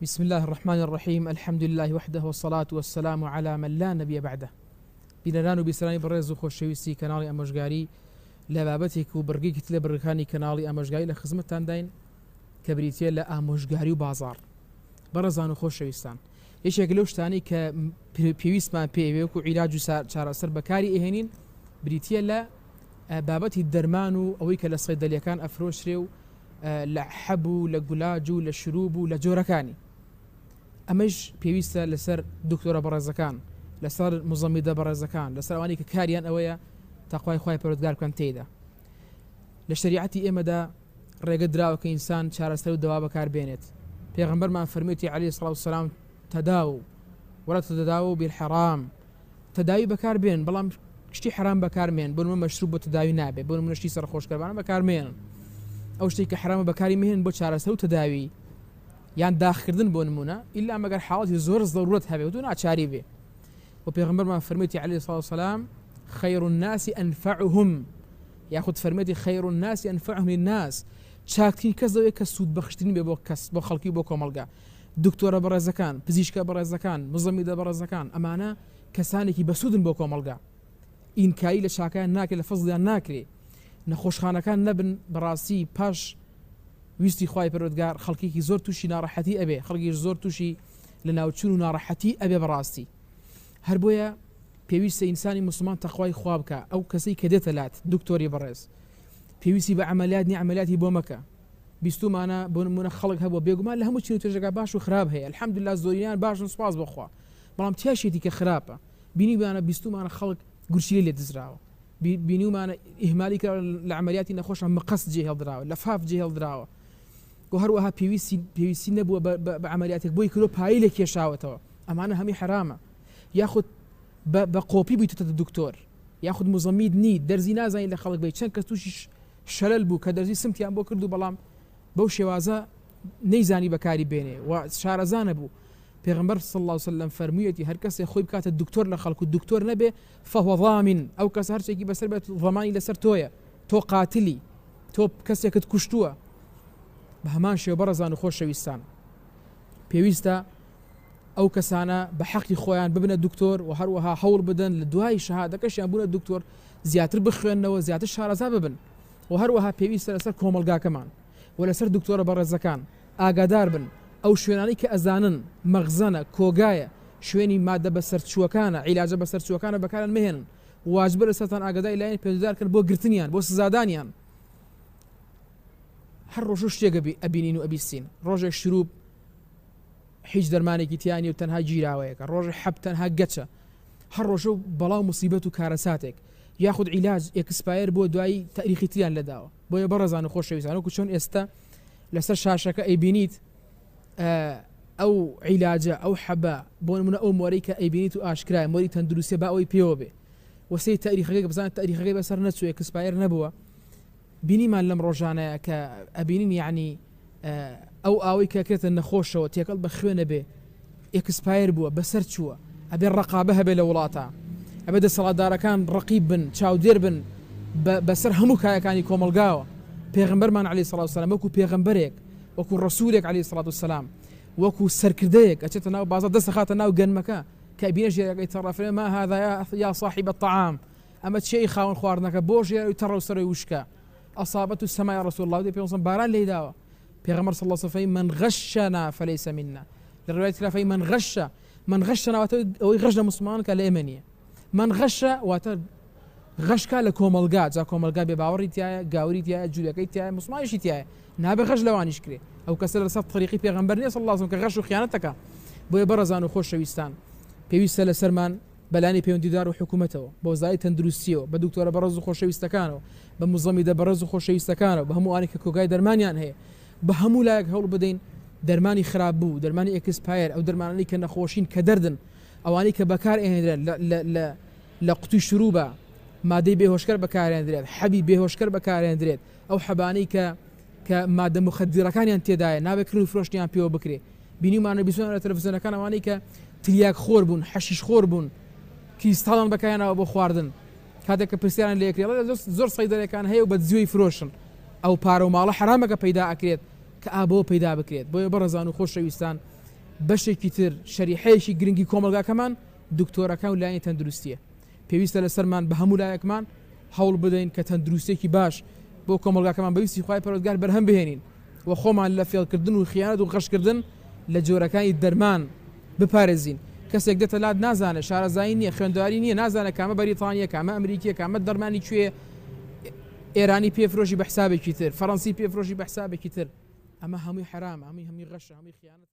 بسم الله الرحمن الرحيم الحمد لله وحده والصلاة والسلام على من لا نبي بعده. بینەران و بیسەرانی بەڕێز و خۆشەویستی کەناڵی ئامۆژگاری لە بابەتێک و بڕگەیەکی لە بڕەکانی کەناڵی ئامۆژگاری لە خزمەتتان داین کە بریتیە لە ئامۆژگاری و بازاڕ. بەڕێزان و خۆشەویستان، یەکێک لەو شتانی کە پێویستمان پێوێ وەکو عیلاج و چارەسەر بەکاری ئێهێنین بریتیە لە بابەتی دەرمان و ئەوەی کە لە سەیدەلیەکان ئەفرۆشرێ و لە حەب و لە گولاج و لە شروب و لە جۆرەکانی. ئەمەش پێویستە لەسەر دکتۆرە بەڕێزەکان، لەسەر مزەممیدە بەڕێزەکان، لەسەر ئەوانی کە کاریان ئەوەیە تاخوای خوای پەروەردگار بکەن تێیدا. لە شریعەتی ئێمەدا ڕێگە دراوە کە ئینسان چارەسەر و دەوا بەکار بێنێت. پێغەمبەرمان فەرموویەتی عەلەیهی سڵاو وسەلام تەداو وەلا تەداو بالحەرام، تەداوی بەکار بێن بەڵام شتی حرام بەکار مێن، بۆ نمونە مەشروب بۆ تەداوی نابێت، بۆ نمونە شتی سەرخۆشکەربانە بەکار مێنن. ئەو شتێک کە حرامە بەکاری مێنن بۆ چارەسەر و تەداوی یان داخکردن بۆ نمونە ئیلا مەگەر حاڵەتی زۆر ضرورەت هەبێ و دوو ناچاری بێ. و پێغەمبەرمان فەرموویەتی عەلەیهی سڵاو وسەلام خەیر الناس ئەنفەعهم، یاخود فەرموویەتی خەیر الناس ئەنفەعهم للناس، چاکترین کەس ئەوەیە کە سوود بەخشتنی بێ بۆ کەس، بۆ خەڵکی، بۆ کۆمەڵگا. دکتۆرە بەڕێزەکان، پزیشکە بەڕێزەکان، مزەممیدە بەڕێزەکان، ئەمانە کەسانێکی بەسوودن بۆ کۆمەڵگا. ئینکایی لە چاکیان ناکرێت، لە فەزڵیان ناکرێت. نەخۆشخانەکان نەبن بەڕاستی پاش ویستی خوای پەروەردگار خەڵکێکی زۆر تووشی ناڕەحەتی ئەبێ، خەڵکی زۆر تووشی لە ناوچوون و ناڕەحەتی ئەبێ بەڕاستی. هەر بۆیە پێویستە ئینسانی موسڵمان تەخوای خوا بکە. ئەو کەسەی کە دێتە لات دکتۆری بەڕێز پێویستی بە عەمەلیات عەمەلیاتی بۆ مەکە. بیستومانە بۆ نمونە خەڵک هەبووە بێگومان لە هەموو چین و توێژەکە باش و خراپ هەیە، الحەمدوللا زۆریان باشن سوپاس بەخوا، بەڵام تیاشێتی کە خراپە. بینیمانە بیستومانە خەڵک گورچیلێ لێ دزراوە، بینیمانە ئیهمالی کراوە لە عەمەلیاتی نەخۆشە مەقەس جێ هێڵدراوە، لەفاف جێ هێڵدراوە. و هەروەها پێویستی نەبووە بە عەمەلیاتێک بۆی کرۆ پایی لە کێشاوەتەوە، ئەمانە هەمی حرامە. یاخود بە قۆپی بوویتە دکتۆر، یاخود مزەمید نیت، دەرزی نازانی لە خەڵک بێت. چەند کەس تووشی شەلەل بوو کە دەرزی سمتیان بۆ کرد و بەڵام بەو شێوازە نەیزانی بەکاری بێنێ و شارەزانە بوو. پێغەمبەر صلی الله علیه وسلم فەرموویەتی هەر کەسێک خۆی بکاتە دکتۆر لە خەڵک و دکتۆر نەبێ فەهوە ضامن، ئەو کەس هەرچێکی بەسەر بێت ضەمانی لەسەر تۆیە، تۆ قاتلی، تۆ کەسێکت کوشتووە. بە هەمان شێوە بەڕێزان و خۆشەویستان پێویستە ئەو کەسانە بە حەقی خۆیان ببنە دکتۆر و هەروەها هەوڵ بدەن لە دوای شەهادەکەشیان بوونە دکتۆر زیاتر بخوێننەوە، زیاتر شارەزا ببن. و هەروەها پێویستە لەسەر کۆمەڵگاکەمان و لەسەر دکتۆرە بەڕێزەکان ئاگادار بن. ئەو شوێنانی کە ئەزانن مەغزەنە، کۆگایە، شوێنی مادە بەسەرچووەکانە، عیلاجە بەسەرچووەکانە بەکاران مهێنن. واجبە لەسەرتان ئاگاداری لایەن پێدارکەن بۆ گرتنیان، بۆ سزادانیان. هەر ڕۆژ شتێک ئەبینین و ئەبیستین. ڕۆژێک شروب هیچ دەرمانێکی تیانی و تەنها گیراوەیەکە، ڕۆژی حەب تەنها گەچە، هەر ڕۆژە و بەڵاو موسیبەت و کارەساتێک، یاخود عیلاج ئێکسپایر بۆ دوایی تاریخی تریان لەداوە. بۆیە بەڕێزان و خۆشەویستان وەکو چۆن ئێستا لەسەر شاشەکە ئەیبینیت ئەو عیلاجە، ئەو حەبە، بۆ نمونە ئەو مۆرەی کە ئەیبینیت و ئاشکرای مۆری تەندروستیە با ئەوەی پێوە بێ وەسەی تاریخەکەی بزانێت تاریخەکەی بەسەر نەچوو، ئێکسپایر نەبووە. بینیمان لەم ڕۆژانەیە کە ئەبینین یعنی ئەو ئاوەی کە کرێتە نەخۆشەوە تێکەڵ بە خوێنە بێ ئێکسپایر بووە، بەسەر چووە. ئەبێ ڕقابە هەبێ لە وڵاتە، ئەبێ دەسەڵاتدارەکان ڕقیب بن، چاودێر بن بەسەر هەموو کایەکانی کۆمەڵگاوە. پێغەمبەرمان عەلەیهی سڵاو وسەلام وەکو پێغەمبەرێک، وەکو ڕەسوولێک عەلەیهی سڵاو وسەلام، وەکو سەرکردەیەک ئەچێتە ناو بازاڕ، دەسەخاتە ناو گەنمەکە کە ئەبینە ژێرەکەی تەڕەفرێ ما هذا یا صاحب الطعام، ئەمە چێی خاوەن خواردنەکە بۆ ژێر تەڕە و سەرەوەی وشکە. ئەصابەت السەماء یا رسول الله، پێغەمبەر باران لێی داوە. پێغەمبەر صلی الله علیه و سلم من غشنا فليس منا، لرواية خلافي من غشنا واتە ئەوەی غەش لە مسلمان کە لە ئێمە نییە. من غەشە واتە غەشکا لە کۆمەلگا، جا کۆمەلگا بێ باوەڕی تایە، گاوری تایە، جوولەکەی تایە، مسلمانیشی تایە، نابێ غەش لەوانیش کرێ. ئەو کەسە لەسەر طریقی پێغەمبەر نییە صلی الله علیه و سلم کە غەش و خیانەتەکە. بۆیە بەڕێزان و خۆشەویستان پێویستە لەسەرمان بەلانی پەیوەندیدار و حکوومەتەوە، بە وەزارەتی تەندروستیەوە، بە دکتۆرە بەڕێز و خۆشەویستەکانەوە، بە مزەممیدە بەڕێز و خۆشەویستەکانەوە، بە هەموو ئەوانەی کە کۆگای دەرمانیان هەیە، بە هەموو لایەک هەوڵ بدەین دەرمانی خراپ بوو، دەرمانی ئێکسپایر، ئەو دەرمانانی کە نەخۆشین کە دەردن، ئەوانەی کە بەکار ئێنرێن لە قوتوی شروبە، مادەی بێهۆشکەر بەکارهێنرێت، حەبی بێهۆشکەر بەکارهێنرێت، ئەو حەبانەی کە مادە مخدرەکانیان تێدایە نابێت کرد و فرۆشتیان پێوە بکرێ. بینیمانە بیسۆنە لە تەلەڤیزیۆنەکان ئەوانەی کە تریاک خۆر بوون، حەشیش خۆر بوون، کریستاڵان بەکارهێناوە بۆ خواردن، کاتێک کە پرسیاران لێ ئەکرێت زۆر سەیدەرەکان هەیە و بە دزیۆی فرۆشن. ئەو پارە و ماڵە حرامەکە پەیدا ئەکرێت کە ئابۆ پەیدا بکرێت. بۆیە بەڕێزان و خۆشەویستان بەشێکی تر شەریحەیەکی گرنگی کۆمەلگاکەمان دکتۆرەکان و لایەنی تەندروستیە پێویستە لەسەرمان بە هەموو لایەکمان هەوڵ بدەین کە تەندروستێکی باش بۆ کۆمەلگاکەمان بەویستی خوای پەروەردگار بەرهەم بهێنین و خۆمان لە فێڵکردن و خیانەت و غەشکردن لە جۆرەکانی دەرمان بپارێزین کەسێک دێتە لات نازانێت شارەزایی نییە خوێندەواری نییە نازانێت کامە بەریتانیە کامە ئەمریکیە کامە دەرمانی کوێ ئێرانی پێفرۆشی بە حسابێکی تر فەڕەنسی پێفرۆشی بە حسابێکی تر ئەمە هەمووی حرام هەمووی غەشە هەمووی خیانەتە